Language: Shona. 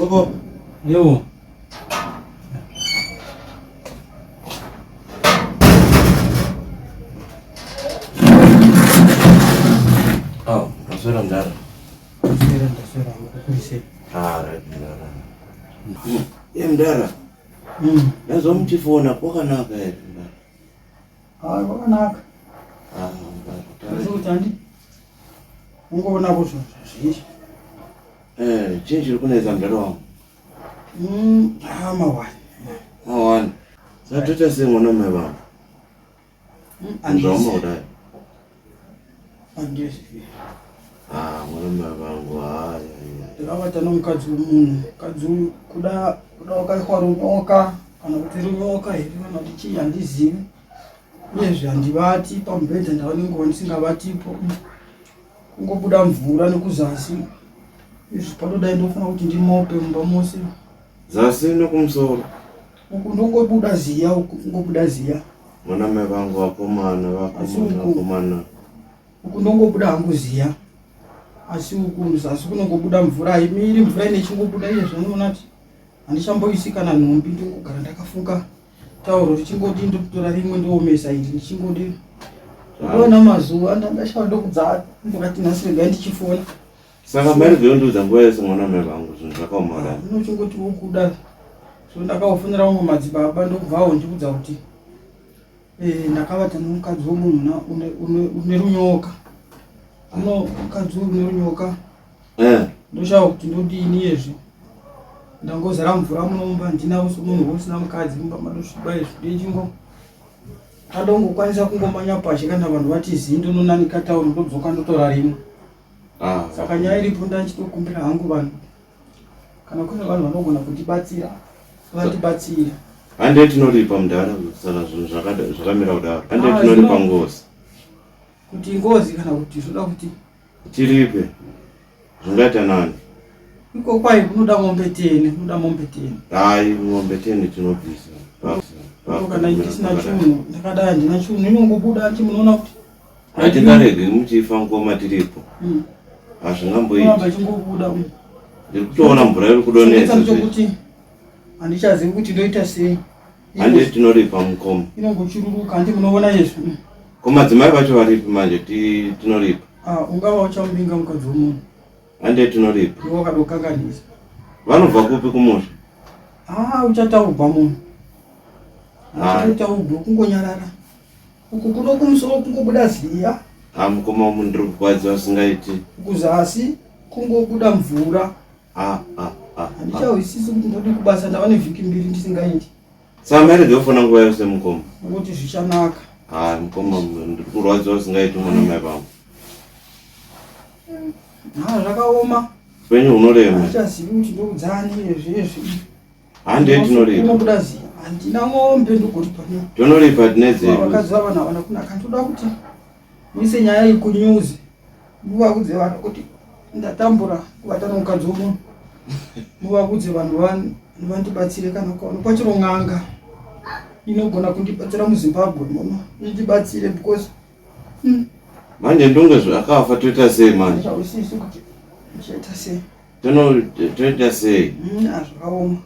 Bobo. Yo. Oh, nasura ndara. Nasura mkukulise. Right, ndara. Ndara. Yazo mchifona kwakanaka ere ndara. Kwakanaka. Ndara. Zutandi. Ungoona buzvo zvizhi. Chinji kuneza mdaro wangu. Mawani. Satoita sei mwana mai vangu? Andizoma kudai. Andizvi. Mwana mai vangu haya. Ndakavata nomukadzi womunhu. Mukadzi kuda wakaitwa runyoka kana kuti runyoka here kana kuti chii handizivi. Uyezve handivati pamubhedha ndava nenguva ndisingavatipo. Kungobuda mvura nekuzasi. Izvi panodai ndofuna kuti ndimope mumba mose. Zasi nokumusoro. Uku ndongobuda ziya, kungobuda ziya. Mwana mai vangu vakomana. Uku ndongobuda hangu ziya. Asi uku zasi kunongobuda mvura haimiri, mvura ine chingobuda iye zvanoona kuti handichamboisi kana nhumbi, ndongogara ndakafunga tauro richingodi ndotora rimwe ndoomesa iri ndichingodi. Ndona mazuva ndangashava ndokudzaa ndokati nhasi regai ndichifona. Saka mari veunduudza nguva yese mwana mai vangu zvinhu zvakaomarana. Unochingoti wokuda. So ndakaofonera umwe madzibaba ndokubvawo ndikudza kuti ndakavata nomukadzi womunhu une runyoka. Mukadzi une runyoka. Ndoshava kuti ndodini yezve. Ndangozara mvura munomba ndinawo somunhu usina mukadzi mumba madosviba izvi ndechingo. Adongokwanisa kungomanya pashi kana vanhu vati zii ndononanika tauro ndodzoka ndotora rimwe. Saka nyaya iripo ndachitokumbira hangu vanhu. Kana kune vanhu vanogona kutibatsira, vatibatsire. Hande tinoripa mudhara saka zvinhu zvakamira kudaro. Hande tinoripa ngozi. Kuti ngozi kana kuti zvoda kuti tiripe. Zvingaita nani? Iko kwai kunoda mombe 10, Hai, mombe 10 tinobvisa. Kana ndisina chunhu, ndakadai handina chunhu, inongobuda chimunoona kuti hatingarege muchifa ngoma tiripo. Hazvingamboiti. Chingobuda. Ndikutoona mvura iri kudonhesa kuti handichazivi kuti ndoita sei. Hande tinoripa mukoma. Inongochururuka handi munoona izvo. Ko madzimai vacho varipi manje tinoripa? Ungava uchamuvinga mukadzi womunhu. Hande tinoripa. Iwo wakadokanganisa. Vanobva kupi kumusha? Uchataurwa munhu. Uchataurwa kungonyarara. Uku kuno kumusoro kungobuda ziya. Mukoma munhu ndiri kukwadzi vasingaiti. Kuzasi kungobuda mvura. Handichawisisi kuti ndodi kubasa ndava nevhiki 2 ndisingaiti. Saka mari ndofona nguva yose mukoma. Ngokuti zvichanaka. Mukoma ndiri kurwadza vasingaiti mwana mai vangu. Zvakaoma. Upenyu hunorema. Handichazivi kuti ndokudzani izvezvi. Hande tinoripa. Kunobuda ziya. Handina mombe ndogoripa ne. Tinoripa tinedzedu. Vakadzi vavana havana kunaka. Ndoda kuti muise nyaya iyi kunyuzi. Muvakudze vanhu kuti ndatambura kuvata nomukadzi womunhu. Muvakudze vanhu vandibatsire kana ukaona pachiro n'anga inogona kundibatsira muZimbabwe muno indibatsire because manje ndonge zvakafa toita sei manje? Hazvisisi kuti ndichaita sei. Toita sei? Zvakaoma.